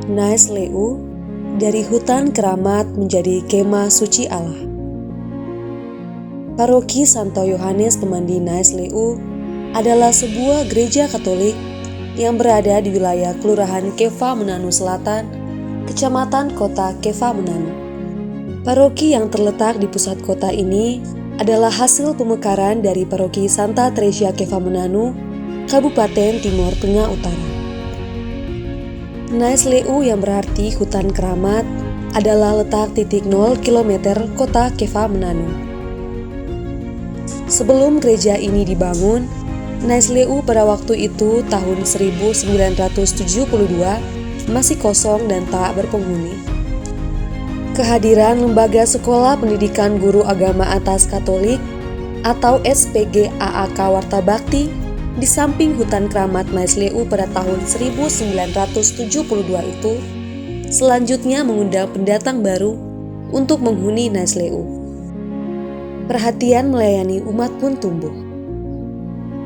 Naisleu, dari hutan keramat menjadi kemah suci Allah. Paroki Santo Yohanes Pemandi Naisleu adalah sebuah gereja Katolik yang berada di wilayah Kelurahan Kefa-Menanu Selatan, Kecamatan Kota Kefa-Menanu. Paroki yang terletak di pusat kota ini adalah hasil pemekaran dari Paroki Santa Teresia Kefa-Menanu, Kabupaten Timur Tengah Utara. Naisleu yang berarti hutan keramat adalah letak titik 0 km kota Kefa-Menanu. Sebelum gereja ini dibangun, Naisleu pada waktu itu tahun 1972 masih kosong dan tak berpenghuni. Kehadiran Lembaga Sekolah Pendidikan Guru Agama Atas Katolik atau SPG AAK Warta Bakti di samping hutan keramat Naisleu pada tahun 1972 itu selanjutnya mengundang pendatang baru untuk menghuni Naisleu. Perhatian melayani umat pun tumbuh.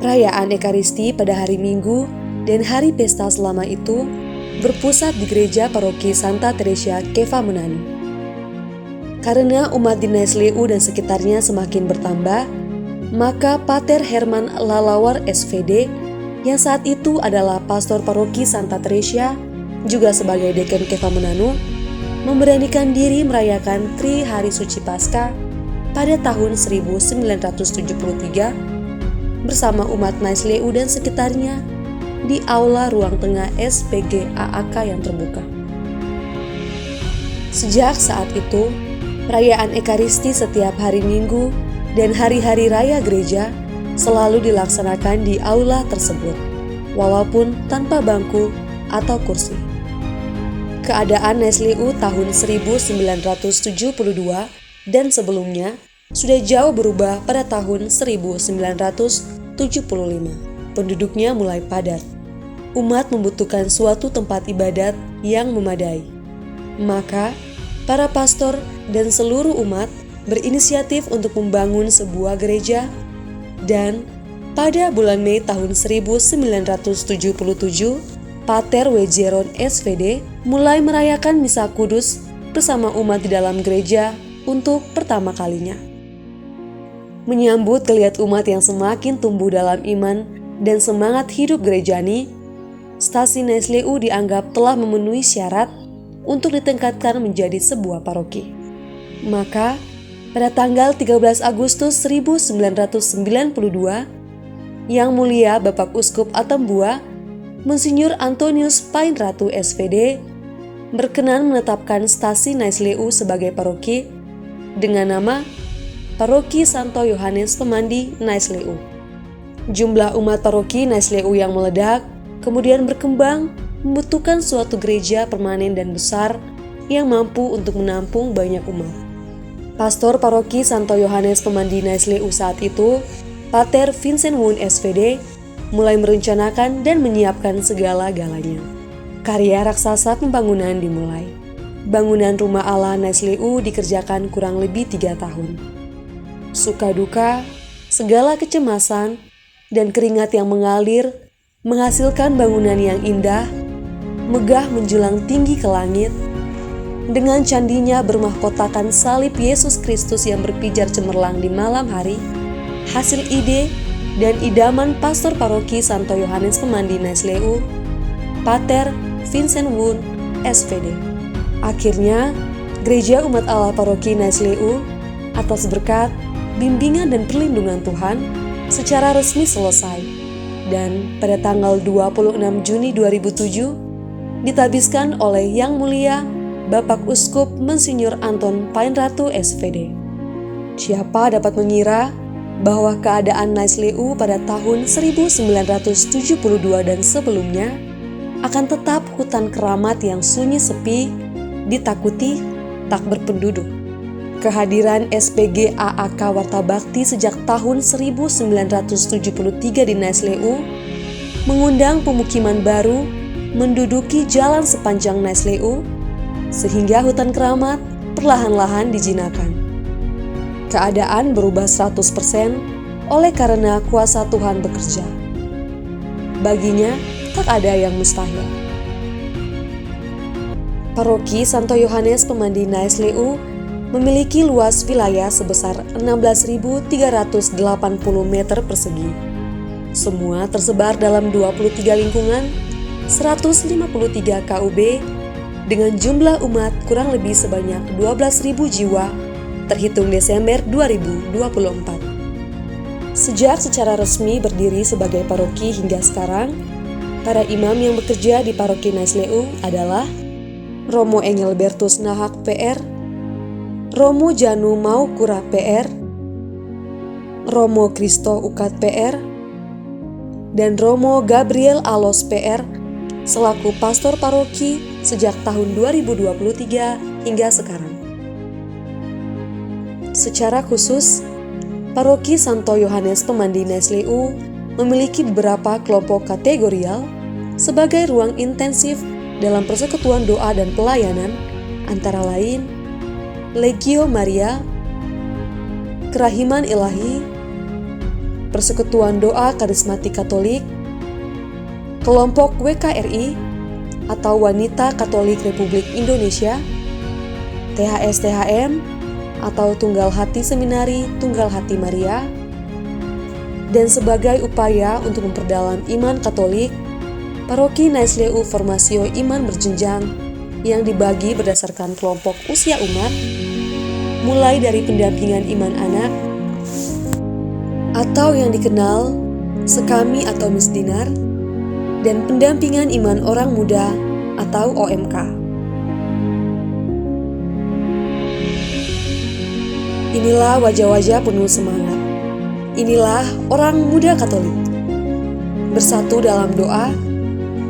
Perayaan Ekaristi pada hari Minggu dan hari pesta selama itu berpusat di gereja Paroki Santa Teresia Kefa-Menanu. Karena umat di Naisleu dan sekitarnya semakin bertambah, maka Pater Herman Lalawar SVD yang saat itu adalah pastor Paroki Santa Teresia juga sebagai Dekan Kefa-Menanu memberanikan diri merayakan Tri Hari Suci Paskah pada tahun 1973 bersama umat Naisleu dan sekitarnya di aula ruang tengah SPG AAK yang terbuka. Sejak saat itu, perayaan Ekaristi setiap hari Minggu dan hari-hari raya gereja selalu dilaksanakan di aula tersebut, walaupun tanpa bangku atau kursi. Keadaan Naisleu tahun 1972 dan sebelumnya sudah jauh berubah pada tahun 1975. Penduduknya mulai padat. Umat membutuhkan suatu tempat ibadat yang memadai. Maka, para pastor dan seluruh umat berinisiatif untuk membangun sebuah gereja dan pada bulan Mei tahun 1977, Pater Wejeron SVD mulai merayakan Misa Kudus bersama umat di dalam gereja untuk pertama kalinya. Menyambut geliat umat yang semakin tumbuh dalam iman dan semangat hidup gerejani, stasi Naisleu dianggap telah memenuhi syarat untuk ditingkatkan menjadi sebuah paroki. Maka, pada tanggal 13 Agustus 1992, Yang Mulia Bapak Uskup Atambua, Monsinyur Antonius Painratu SVD, berkenan menetapkan stasi Naisleu sebagai paroki dengan nama Paroki Santo Yohanes Pemandi Naisleu. Jumlah umat paroki Naisleu yang meledak kemudian berkembang membutuhkan suatu gereja permanen dan besar yang mampu untuk menampung banyak umat. Pastor Paroki Santo Yohanes Pemandi Naisleu saat itu, Pater Vincent Wun SVD, mulai merencanakan dan menyiapkan segala-galanya. Karya raksasa pembangunan dimulai. Bangunan rumah Allah Naisleu dikerjakan kurang lebih 3 tahun. Suka duka, segala kecemasan, dan keringat yang mengalir menghasilkan bangunan yang indah, megah menjulang tinggi ke langit, dengan candinya bermahkotakan salib Yesus Kristus yang berpijar cemerlang di malam hari, hasil ide dan idaman pastor paroki Santo Yohanes Pemandi Naisleu, Pater Vincent Wun SVD. Akhirnya, Gereja Umat Allah Paroki Naisleu atas berkat, bimbingan dan perlindungan Tuhan secara resmi selesai dan pada tanggal 26 Juni 2007 ditabiskan oleh Yang Mulia Bapak Uskup Monsinyur Anton Painratu SVD. Siapa dapat mengira bahwa keadaan Naisleu pada tahun 1972 dan sebelumnya akan tetap hutan keramat yang sunyi sepi, ditakuti, tak berpenduduk. Kehadiran SPG AAK Warta Bakti sejak tahun 1973 di Naisleu mengundang pemukiman baru menduduki jalan sepanjang Naisleu, sehingga hutan keramat perlahan-lahan dijinakan. Keadaan berubah 100% oleh karena kuasa Tuhan bekerja. Baginya tak ada yang mustahil. Paroki Santo Yohanes Pemandi Naissleu memiliki luas wilayah sebesar 16.380 meter persegi. Semua tersebar dalam 23 lingkungan, 153 KUB, dengan jumlah umat kurang lebih sebanyak 12.000 jiwa terhitung Desember 2024. Sejak secara resmi berdiri sebagai paroki hingga sekarang, para imam yang bekerja di Paroki Naissleu adalah Romo Engelbertus Nahak PR, Romo Janu Maukura PR, Romo Kristo Ukat PR, dan Romo Gabriel Alos PR selaku pastor paroki sejak tahun 2023 hingga sekarang. Secara khusus, Paroki Santo Yohanes Pemandi Naissleu memiliki beberapa kelompok kategorial sebagai ruang intensif dalam persekutuan doa dan pelayanan, antara lain Legio Maria, Kerahiman Ilahi, Persekutuan Doa Karismatik Katolik, kelompok WKRI atau Wanita Katolik Republik Indonesia, THS-THM atau Tunggal Hati Seminari Tunggal Hati Maria, dan sebagai upaya untuk memperdalam iman Katolik, Paroki Naissleu Formasio Iman Berjenjang yang dibagi berdasarkan kelompok usia umat, mulai dari pendampingan iman anak, atau yang dikenal Sekami atau Misdinar, dan pendampingan iman orang muda atau OMK. Inilah wajah-wajah penuh semangat. Inilah orang muda Katolik. Bersatu dalam doa,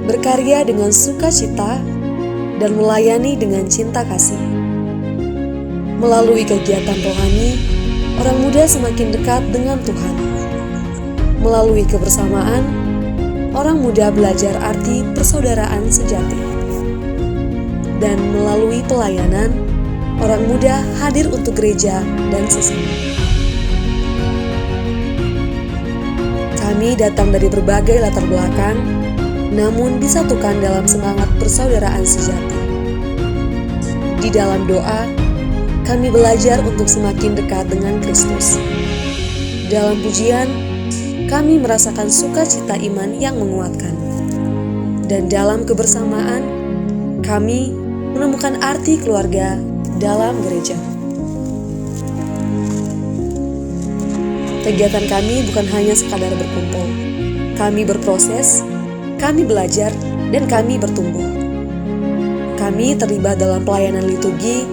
berkarya dengan sukacita, dan melayani dengan cinta kasih. Melalui kegiatan rohani, orang muda semakin dekat dengan Tuhan. Melalui kebersamaan, orang muda belajar arti persaudaraan sejati. Dan melalui pelayanan, orang muda hadir untuk gereja dan sesama. Kami datang dari berbagai latar belakang, namun disatukan dalam semangat persaudaraan sejati. Di dalam doa, kami belajar untuk semakin dekat dengan Kristus. Dalam pujian, kami merasakan sukacita iman yang menguatkan. Dan dalam kebersamaan, kami menemukan arti keluarga dalam gereja. Kegiatan kami bukan hanya sekadar berkumpul. Kami berproses, kami belajar, dan kami bertumbuh. Kami terlibat dalam pelayanan liturgi,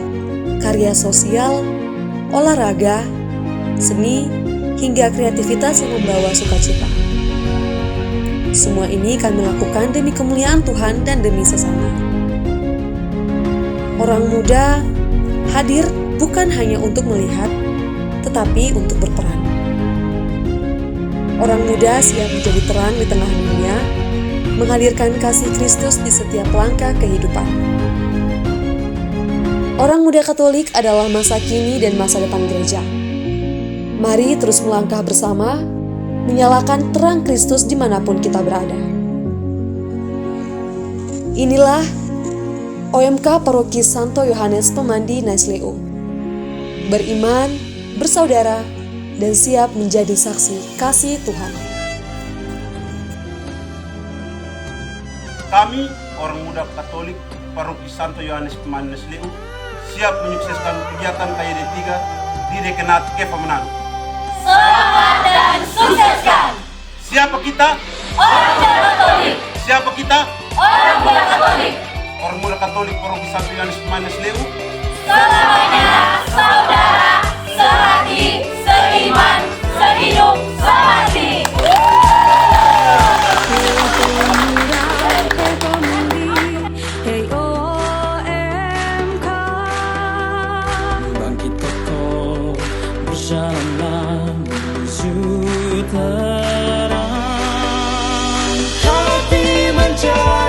karya sosial, olahraga, seni, hingga kreativitas yang membawa sukacita. Semua ini kami lakukan demi kemuliaan Tuhan dan demi sesama. Orang muda hadir bukan hanya untuk melihat, tetapi untuk berperan. Orang muda siap menjadi terang di tengah dunia, menghadirkan kasih Kristus di setiap langkah kehidupan. Orang muda Katolik adalah masa kini dan masa depan gereja. Mari terus melangkah bersama, menyalakan terang Kristus dimanapun kita berada. Inilah OMK Paroki Santo Yohanes Pemandi Naissleu. Beriman, bersaudara, dan siap menjadi saksi kasih Tuhan. Kami, orang muda Katolik Paroki Santo Yohanes Pemandi Naissleu, siap menyukseskan kegiatan KYD 3 di Dekanat Kefa Menang. Selamat dan sukseskan! Siapa kita? Orang muda Katolik! Siapa kita? Orang muda Katolik! Orang muda Katolik Paroki Santo Yohanes Pemandi Naissleu. Selamanya saudara, sehati, seiman, sehidup, semati. Bangkit kokoh, berjalanlah menuju terang. Hati menjadi